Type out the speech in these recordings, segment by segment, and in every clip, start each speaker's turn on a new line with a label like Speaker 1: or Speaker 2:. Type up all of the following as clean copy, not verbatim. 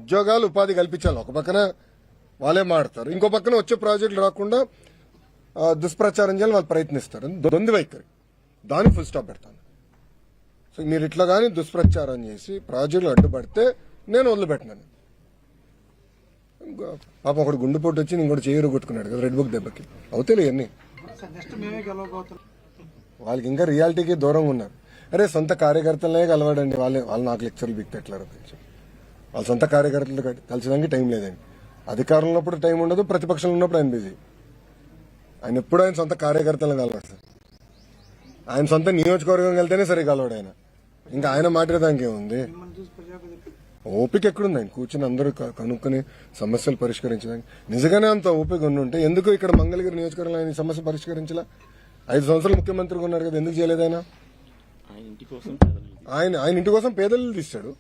Speaker 1: ఉద్యోగాలు ఉపాధి కల్పించాలి. ఒక పక్కన వాళ్ళే మాడతారు, ఇంకో పక్కన వచ్చే ప్రాజెక్టులు రాకుండా దుష్ప్రచారం చేయాలని వాళ్ళు ప్రయత్నిస్తారు. దొంది వైఖరి, దానికి ఫుల్ స్టాప్ పెడతాను. సో మీరు ఇట్లా కానీ దుష్ప్రచారం చేసి ప్రాజెక్టులు అడ్డుపడితే నేను వదిలిపెట్టినాను. పాపం ఒకటి గుండెపోటు వచ్చి ఇంకోటి చేయరు కొట్టుకున్నాడు కదా రెడ్ బుక్ దెబ్బకి. అవుతాయి ఇవన్నీ. వాళ్ళకి ఇంకా రియాలిటీకి దూరంగా ఉన్నారు. అరే సొంత కార్యకర్తలనే కలవాడండి, వాళ్ళు నాకు లెక్చర్లు బిక్తెట్లారు. వాళ్ళ సొంత కార్యకర్తలు కలిసడానికి టైం లేదండి. అధికారంలో ఉన్నప్పుడు టైం ఉండదు, ప్రతిపక్షంలో ఉన్నప్పుడు ఆయన బిజీ. ఆయన ఎప్పుడు ఆయన సొంత కార్యకర్తలను కలవాడు సార్. ఆయన సొంత నియోజకవర్గం వెళ్తేనే సరే కలవాడు ఆయన. ఇంకా ఆయన మాట్లాడడానికి ఏముంది? ఓపిక ఎక్కడుంది ఆయన కూర్చుని అందరూ కనుక్కొని సమస్యలు పరిష్కరించడానికి? నిజంగానే అంత ఓపిక ఉంటే ఎందుకు ఇక్కడ మంగళగిరి నియోజకవర్గంలో ఆయన సమస్య పరిష్కరించలా? 5 సంవత్సరాలు ముఖ్యమంత్రిగా ఉన్నారు కదా, ఎందుకు చేయలేదు ఆయన? ఆయన ఇంటి కోసం పేదలు తీశాడు.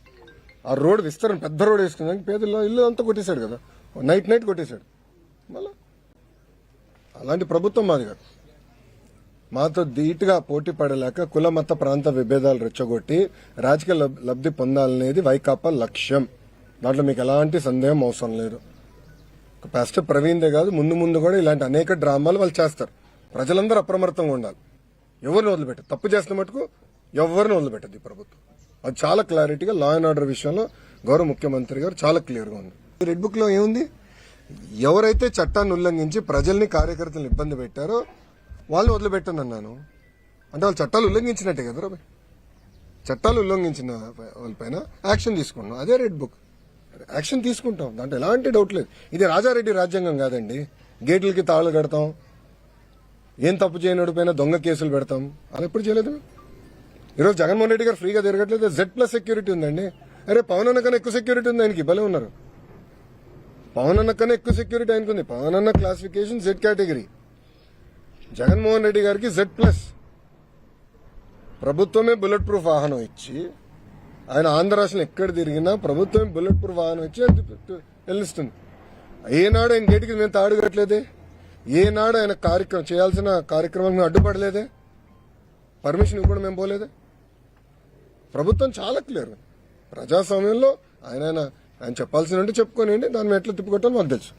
Speaker 1: ఆ రోడ్ విస్తరణ పెద్ద రోడ్ వేసుకున్నాక పేదల్లో ఇల్లు అంతా కొట్టేశాడు కదా, నైట్ కొట్టేశాడు. మళ్ళా అలాంటి ప్రభుత్వం మాది కాదు. మాతో ధీటుగా పోటీ పడలేక కుల మత ప్రాంత విభేదాలు రెచ్చగొట్టి రాజకీయ లబ్ధి పొందాలనేది వైకాపా లక్ష్యం. దాంట్లో మీకు ఎలాంటి సందేహం అవసరం లేదు. పాస్టర్ ప్రవీణ్దే కాదు, ముందు కూడా ఇలాంటి అనేక డ్రామాలు వాళ్ళు చేస్తారు. ప్రజలందరూ అప్రమత్తంగా ఉండాలి. ఎవరిని వదిలిపెట్టదు, తప్పు చేస్తున్న మటుకు ఎవరిని వదిలిపెట్టదు ఈ ప్రభుత్వం. అది చాలా క్లారిటీగా లా అండ్ ఆర్డర్ విషయంలో గౌరవ ముఖ్యమంత్రి గారు చాలా క్లియర్గా ఉంది. రెడ్ బుక్ లో ఏముంది? ఎవరైతే చట్టాన్ని ఉల్లంఘించి ప్రజల్ని కార్యకర్తలను ఇబ్బంది పెట్టారో వాళ్ళని వదిలిపెట్టను అన్నాను. అంటే వాళ్ళు చట్టాలు ఉల్లంఘించినట్టే కదా. చట్టాలు ఉల్లంఘించిన వాళ్ళపైన యాక్షన్ తీసుకున్నాం. అదే రెడ్ బుక్. యాక్షన్ తీసుకుంటాం, దాంట్లో ఎలాంటి డౌట్ లేదు. ఇది రాజారెడ్డి రాజ్యాంగం కాదండి. గేట్లకి తాళాలు కడతాం, ఏం తప్పు చేయనోడి పైన దొంగ కేసులు పెడతాం. అలా ఎప్పుడు చేయలేదు. ఈరోజు జగన్మోహన్ రెడ్డి గారు ఫ్రీగా తిరగట్లేదు. Z+ సెక్యూరిటీ ఉందండి. అరే పవన్ అన్న కన్నా ఎక్కువ సెక్యూరిటీ ఉంది ఆయనకి. భలే ఉన్నారు. పవన్ అన్న కన్నా ఎక్కువ సెక్యూరిటీ ఆయనకు ఉంది. పవన్ అన్న classification Z category, Jaganmohan Reddy గారికి Z+. ప్రభుత్వమే బుల్లెట్ ప్రూఫ్ వాహనం ఇచ్చి, ఆయన ఆంధ్ర రాష్ట్రంలో ఎక్కడ తిరిగినా ప్రభుత్వమే బుల్లెట్ ప్రూఫ్ వాహనం ఇచ్చి వెళ్ళిస్తుంది. ఏనాడు ఆయన గేటుకి మేము తాడుగట్లేదే, ఏనాడు ఆయన చేయాల్సిన కార్యక్రమాలకు మేము అడ్డుపడలేదే, పర్మిషన్ ఇవ్వడం మేము పోలేదే. ప్రభుత్వం చాలా క్లియర్. ప్రజాస్వామ్యంలో ఆయన చెప్పాల్సిన చెప్పుకోనివ్వండి, దాన్ని ఎట్లా తిప్పుకొట్టాలో మాకు తెలుసు.